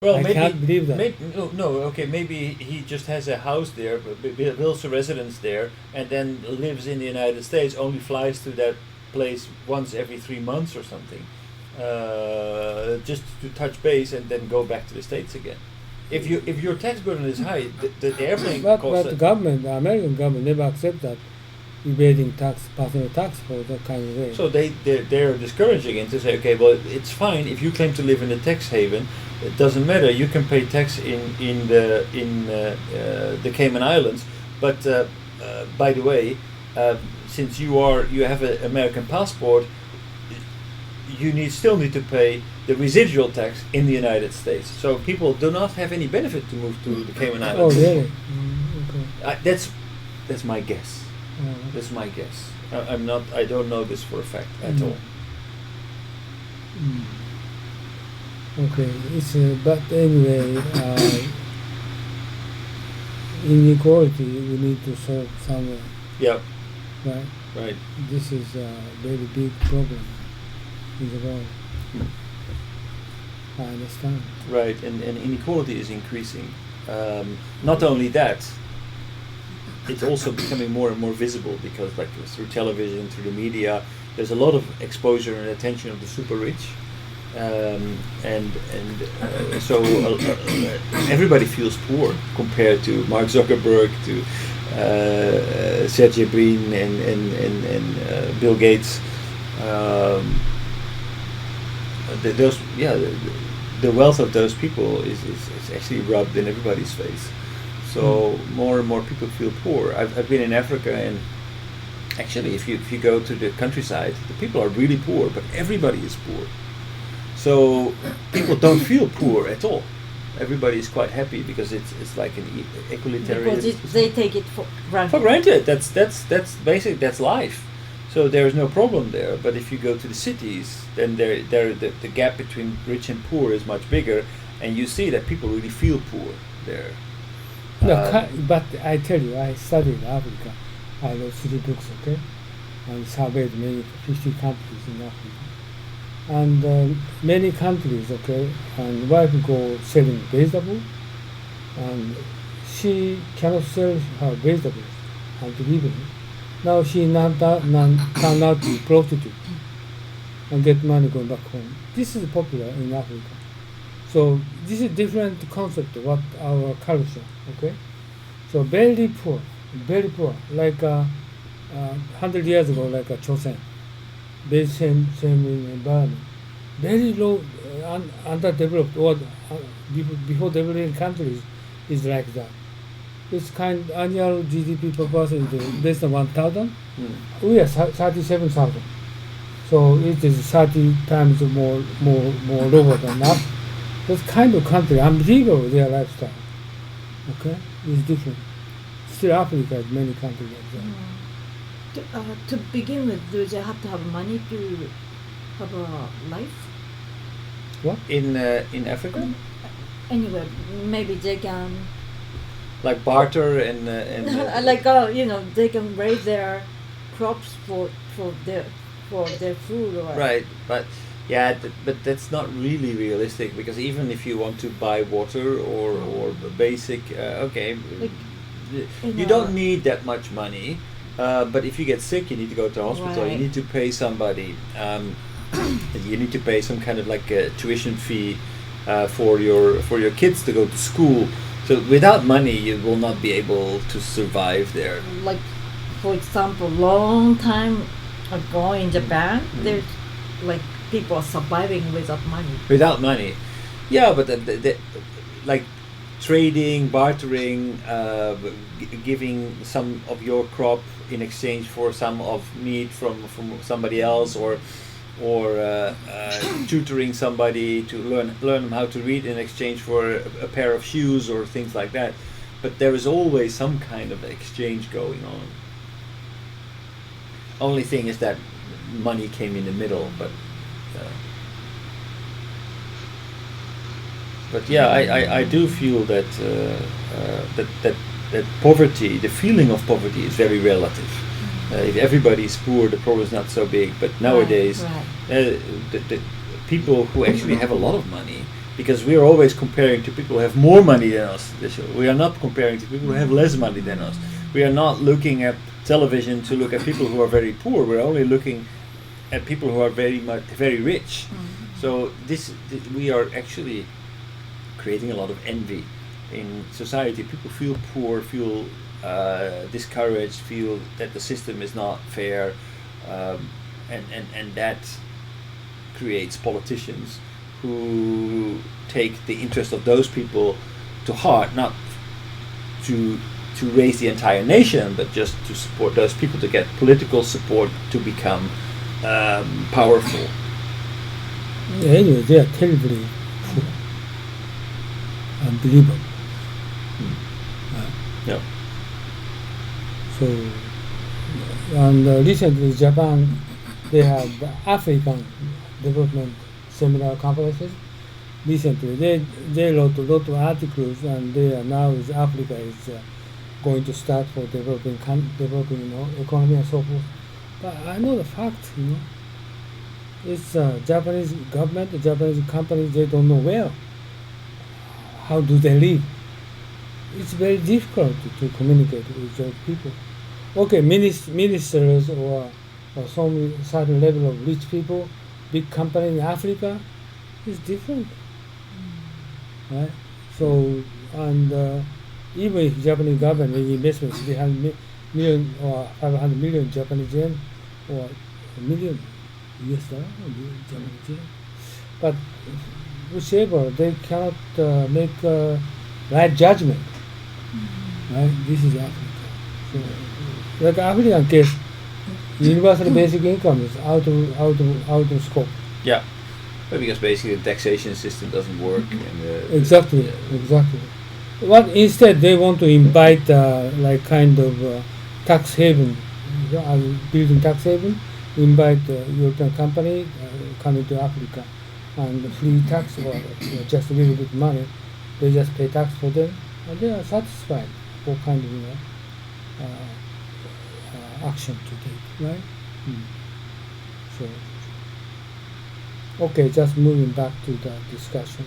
Well, I can't believe that. okay, maybe he just has a house there, builds a residence there, and then lives in the United States, only flies to that place once every 3 months or something, just to touch base and then go back to the States again. If your tax burden is high, the airplane costs. But the government, the American government, never accept that evading tax, personal tax for that kind of way. So they're discouraging it to say, okay, well, it's fine if you claim to live in a tax haven. It doesn't matter. You can pay tax in the Cayman Islands, but by the way, since you have an American passport, you still need to pay the residual tax in the United States. So people do not have any benefit to move to the Cayman Oh, Islands. really? Okay. That's my guess. Uh, That's my guess. I'm not. I don't know this for a fact at all. mm. Okay, it's but anyway, inequality we need to solve somewhere, Yeah. right? Right. This is a very big problem in the world. I understand. Right. And inequality is increasing. Not only that, it's also becoming more and more visible because, like, through television, through the media, there's a lot of exposure and attention of the super rich, so everybody feels poor compared to Mark Zuckerberg, to Sergey Brin and Bill Gates. The wealth of those people is actually rubbed in everybody's face. So more and more people feel poor. I've been in Africa, and actually, if you go to the countryside, the people are really poor, but everybody is poor. So people don't feel poor at all. Everybody is quite happy because it's like an equalitarian. Because they take it for granted. For granted, that's basic. That's life. So there is no problem there. But if you go to the cities, then the gap between rich and poor is much bigger, and you see that people really feel poor there. No, but I tell you, I studied Africa. I wrote 3 books, okay, and surveyed many 50 countries in Africa, and many countries, okay. And wife go selling vegetables, and she cannot sell her vegetables until evening. Now she turned out to be prostitute and get money going back home. This is popular in Africa. So this is different concept of what our culture, okay? So very poor, like 100 years ago, like a Chosen, very same environment, very low, underdeveloped, or before developing countries is like that. It's kind annual GDP per person is less than 1,000. We are 37,000. So it is 30 times more lower than us. This kind of country, unbelievable their lifestyle. Okay, it's different. Still, Africa has many countries like that. To begin with, do they have to have money to have a life? What? In Africa, Anyway, maybe they can like barter and like they can raise their crops for their food or right, but yeah, but that's not really realistic because even if you want to buy water or basic, okay, Like, you don't need that much money. But if you get sick, you need to go to hospital. You Right. need to pay somebody. You need to pay some kind of like a tuition fee for your kids to go to school. So without money, you will not be able to survive there. like, for example, long time ago in Japan, there's like people are surviving without money. Without money, yeah, but like trading, bartering, giving some of your crop in exchange for some of meat from somebody else, or tutoring somebody to learn them how to read in exchange for a pair of shoes or things like that. But there is always some kind of exchange going on. Only thing is that money came in the middle, but yeah, I do feel that that poverty, the feeling of poverty, is very relative. If everybody is poor, the problem is not so big. But nowadays, Right. the people who actually have a lot of money, because we are always comparing to people who have more money than us. We are not comparing to people who have less money than us. We are not looking at television to look at people who are very poor. We're only looking at people who are very rich. So we are actually creating a lot of envy in society. People feel poor, feel discouraged, feel that the system is not fair, and that creates politicians who take the interest of those people to heart, not to raise the entire nation, but just to support those people, to get political support to become powerful. Anyway, they are terribly poor. Unbelievable. Yeah. So, and recently Japan, they have African development seminar conferences. Recently, they wrote a lot of articles, and they are now Africa is going to start for developing economy and so forth. But I know the fact, it's Japanese government, the Japanese companies, they don't know where. How do they live? It's very difficult to communicate with those people. Okay, ministers or some certain level of rich people, big company in Africa, is different, right? So, and even if Japanese government make investments, 300 million or 500 million Japanese yen or a million US dollar or million Japanese yen, but whichever, they cannot make right judgment. Right? This is Africa. So, like African case, universal basic income is out of scope. Yeah, but because basically the taxation system doesn't work. And, exactly. But instead they want to invite like kind of tax haven, building tax haven, invite European company coming to Africa, and free tax or just a little bit money. They just pay tax for them, and they are satisfied for kind of action to take, right? So, okay, just moving back to the discussion.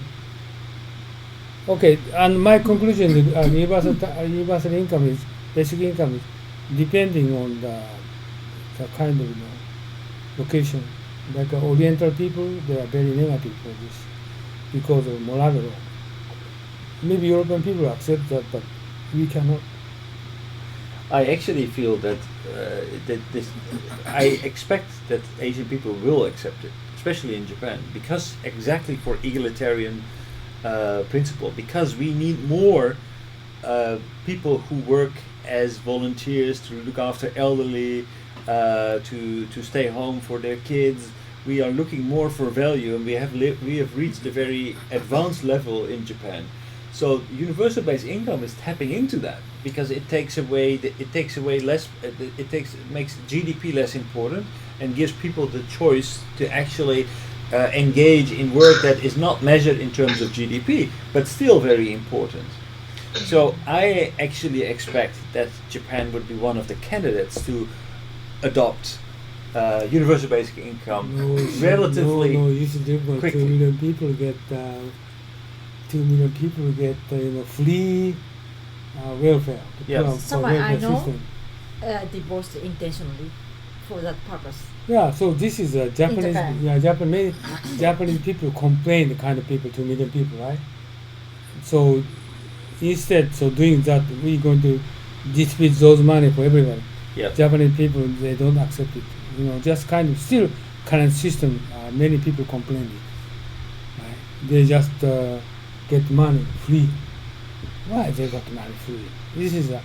Okay, and my conclusion is universal income is basic income is depending on the kind of location. Like Oriental people, they are very negative for this because of moral law. Maybe European people accept that, but we cannot. I actually feel that I expect that Asian people will accept it, especially in Japan, because exactly for egalitarian principle, because we need more people who work as volunteers to look after elderly, to stay home for their kids. We are looking more for value, and we have reached a very advanced level in Japan. So universal basic income is tapping into that, because it makes GDP less important and gives people the choice to actually engage in work that is not measured in terms of GDP, but still very important. So I actually expect that Japan would be one of the candidates to adopt universal basic income relatively quickly. 2 million people get 2 million people get free welfare. Yeah. Someone I know divorced intentionally for that purpose. Yeah, so this is a Japanese. Japan. Yeah, Japanese people complain, the kind of people, 2 million people, right? So instead, doing that, we're going to distribute those money for everybody. Yeah. Japanese people, they don't accept it. Just kind of still current system. Many people complaining. Right? They just get money free. Why they got money free? This is a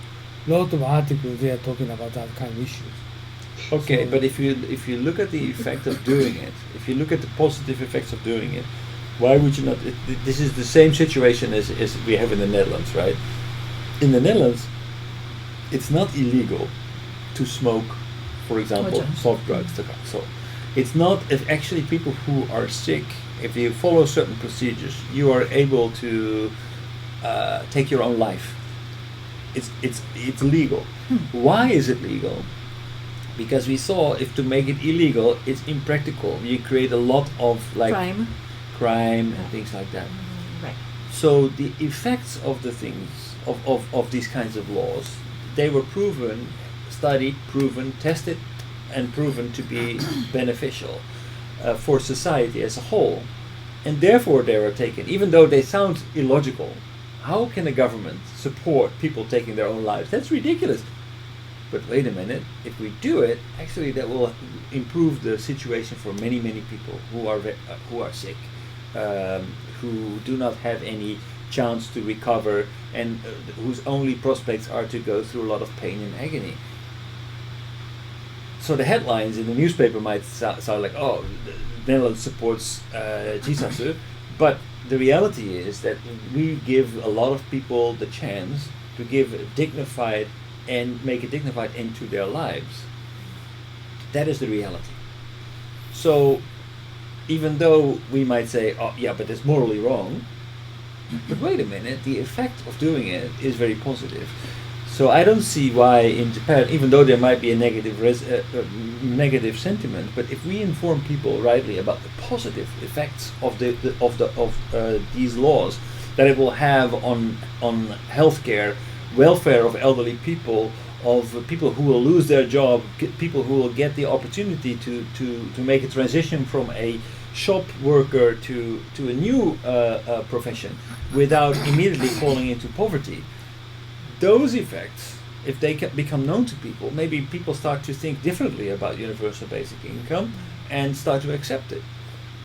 lot of articles they are talking about that kind of issues. Okay, So- but if you look at the effect of doing it, if you look at the positive effects of doing it, why would you not? This is the same situation as we have in the Netherlands, right? In the Netherlands, it's not illegal to smoke, for example, soft drugs. So it's not, if actually people who are sick, if you follow certain procedures, you are able to take your own life. It's legal. Why is it legal? Because we saw if to make it illegal, it's impractical. You create a lot of Crime. crime and things like that. So the effects of the things of these kinds of laws, they were proven, studied, proven, tested, and proven to be beneficial for society as a whole, and therefore they were taken, even though they sound illogical. How can a government support people taking their own lives? That's ridiculous. But wait a minute, if we do it, actually that will improve the situation for many, many people who are sick, who do not have any chance to recover, and whose only prospects are to go through a lot of pain and agony. So the headlines in the newspaper might sound like, oh, the Netherlands supports Jisatsu, but the reality is that we give a lot of people the chance to give a dignified and make a dignified end to their lives. That is the reality. So even though we might say, oh yeah, but it's morally wrong, but wait a minute, the effect of doing it is very positive. So I don't see why in Japan, even though there might be a negative sentiment, but if we inform people rightly about the positive effects of these laws that it will have on healthcare, welfare of elderly people, of people who will lose their job, people who will get the opportunity to make a transition from a shop worker to a new profession without immediately falling into poverty. Those effects, if they become known to people, maybe people start to think differently about universal basic income and start to accept it.